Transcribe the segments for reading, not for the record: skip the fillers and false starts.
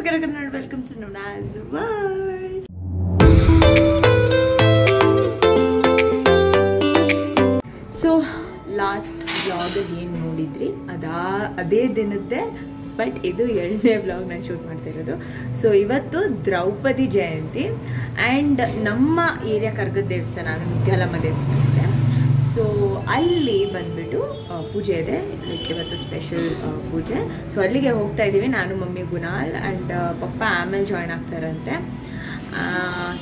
ನಮಸ್ಕಾರ Kannada, welcome to Noona's world. So last ವ್ಲಾಗಲ್ಲಿ ಏನು ನೋಡಿದ್ರಿ ಅದೇ ದಿನದ್ದೇ, ಬಟ್ ಇದು 2ನೇ ವ್ಲಾಗ್ ನಾನು ಶೂಟ್ ಮಾಡ್ತಾ ಇರೋದು. ಸೊ ಇವತ್ತು ದ್ರೌಪದಿ ಜಯಂತಿ ಆ್ಯಂಡ್ ನಮ್ಮ ಏರಿಯಾ ಕರ್ಗದ ದೇವಸ್ಥಾನ, ಮುತ್ಯಾಲಮ್ಮ ದೇವಸ್ಥಾನ ಇದೆ. ಸೊ ಅಲ್ಲಿ ಬಂದ್ಬಿಟ್ಟು ಪೂಜೆ ಇದೆ, ಲೈಕ್ ಇವತ್ತು ಸ್ಪೆಷಲ್ ಪೂಜೆ. ಸೊ ಅಲ್ಲಿಗೆ ಹೋಗ್ತಾ ಇದ್ದೀವಿ, ನಾನು, ಮಮ್ಮಿ, ಗುನಾಲ್ ಆ್ಯಂಡ್ ಪಪ್ಪ ಆಮೇಲೆ ಜಾಯ್ನ್ ಆಗ್ತಾರಂತೆ.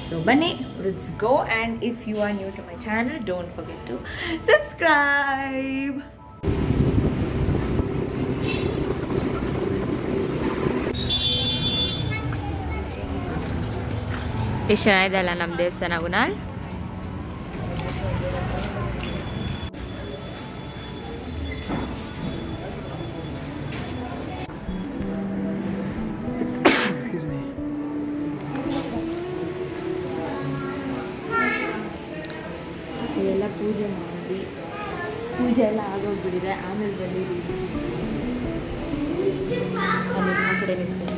ಸೊ ಬನ್ನಿ, let's go. And if you are new to my channel, don't forget to subscribe. ಎಷ್ಟು ಚೆನ್ನಾಗಿದೆ ಅಲ್ಲ ನಮ್ಮ ದೇವಸ್ಥಾನ ಗುನಾಲ್. ಇದೆಲ್ಲ ಪೂಜೆ ಮಾಡಿ ಪೂಜೆ ಎಲ್ಲ ಆಗೋಗ್ಬಿಟ್ಟಿದೆ. ಆಮೇಲೆ ಬಂದಿದ್ದೀವಿ ಆ ಕಡೆ ನಿಂತ್ಕೊಂಡು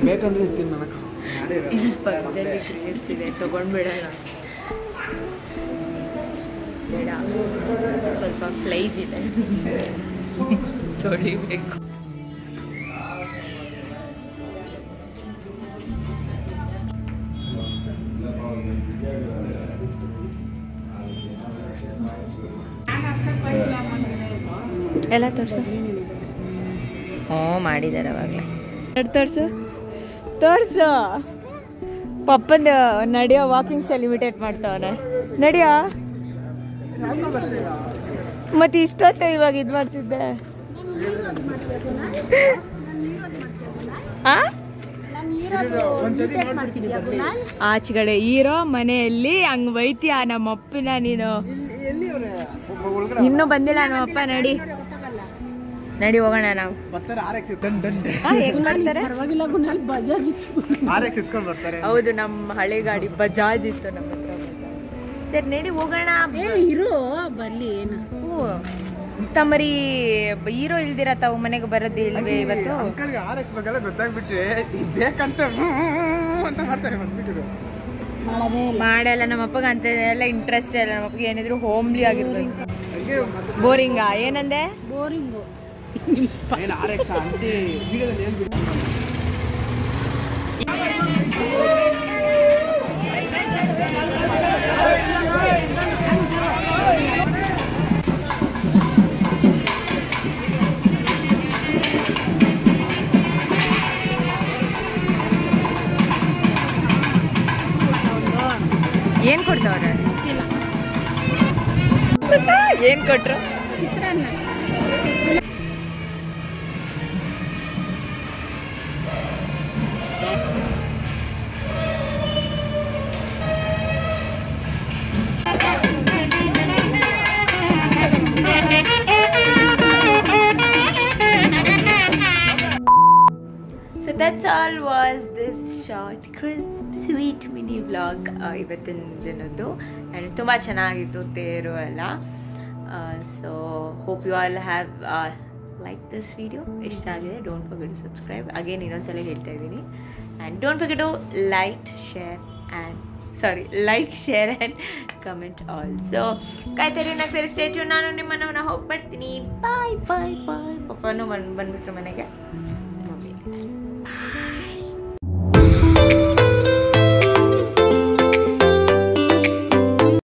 ಬೇಕಂದ್ರೆ ಪಕ್ಕದಲ್ಲಿ ಗ್ರೇಪ್ಸ್ ಇದೆ, ತಗೊಂಡ್ಬಿಡೋಣ. ಬೇಡ, ಸ್ವಲ್ಪ ಫ್ಲೈಸ್ ಇದೆ, ತೊಳಿಬೇಕು. ಎಲ್ಲ ತೋರ್ಸು. ಹ್ಞೂ ಮಾಡಿದ್ದಾರೆ ಅವಾಗಲೇ. ತೋರ್ಸು ಪಪ್ಪಂದು ನಡೆಯೋ ವಾಕಿಂಗ್ ಸ್ಟೈಲ್ ಇಮಿಟೇಟ್ ಮಾಡ್ತಾವನೆ. ನಡೆಯೋ ಮತ್ತೆ ಇಷ್ಟೊತ್ತು ಇವಾಗ ಇದು ಮಾಡ್ತಿದ್ದೆ. ಆಚೆಗಡೆ ಹೀರೋ ಮನೆಯಲ್ಲಿ ಹಂಗ್ ಬೈತೀಯ ನಮ್ಮಪ್ಪನ ನೀನು. ಇನ್ನೂ ಬಂದಿಲ್ಲ ನಮ್ಮಪ್ಪ. ನಡಿ ಹೋಗೋಣ ನಾವು. ಹೆಂಗ್ ಮಾಡ್ತಾರೆ? ಹೌದು, ನಮ್ಮ ಹಳೆ ಗಾಡಿ ಬಜಾಜ್ ಇತ್ತು ನಮ್ಮ ಹತ್ರ. ಸರಿ ನಡಿ ಹೋಗೋಣ. ಇರು ಬರ್ಲಿ. ಏನು ತಮ್ಮರಿ ಹೀರೋ ಇಲ್ದಿರ ತಾವು ಮನೆಗೆ ಬರೋದೇ ಇಲ್ವೇ ಇವತ್ತು? ಮಾಡಲ್ಲ ನಮ್ಮಪ್ಪಗ ಅಂತ ಎಲ್ಲ ಇಂಟ್ರೆಸ್ಟ್ ಇಲ್ಲ. ನಮ್ಮಪ್ಪಗೆ ಏನಿದ್ರು ಹೋಮ್ಲಿ ಆಗಿರ್ಬೇಕು. ಬೋರಿಂಗಾ? ಏನಂದೆ? ಬೋರಿಂಗು. ಏನ್ ಕೊಡ್ತಾವ್ರೆ? ಏನ್ ಕೊಟ್ರು? ಚಿತ್ರಾನ್ನ. So that's all was this short, crisp, sweet mini vlog ಇವತ್ತಿನ ದಿನದ್ದು. ಆ್ಯಂಡ್ ತುಂಬ ಚೆನ್ನಾಗಿತ್ತು ತೇರು ಎಲ್ಲ. So hope you all have like this video. ಇಷ್ಟ ಆಗಿದೆ, don't forget to subscribe. Again ಇನ್ನೊಂದ್ಸಲ ಹೇಳ್ತಾ ಇದ್ದೀನಿ. And don't forget to like share and comment also. ಕಾಯ್ತಾರೆ ನಾಗ್ತಾರೆ. Stay tune. ನಾನು ನಿಮ್ಮನ್ನ ಹೋಗಿ ಬರ್ತೀನಿ. ಬಾಯ್ ಬಾಯ್ ಬಾಯ್. ಪಪ್ಪನೂ ಬಂದ್ಬಿಟ್ರು ಮನೆಗೆ.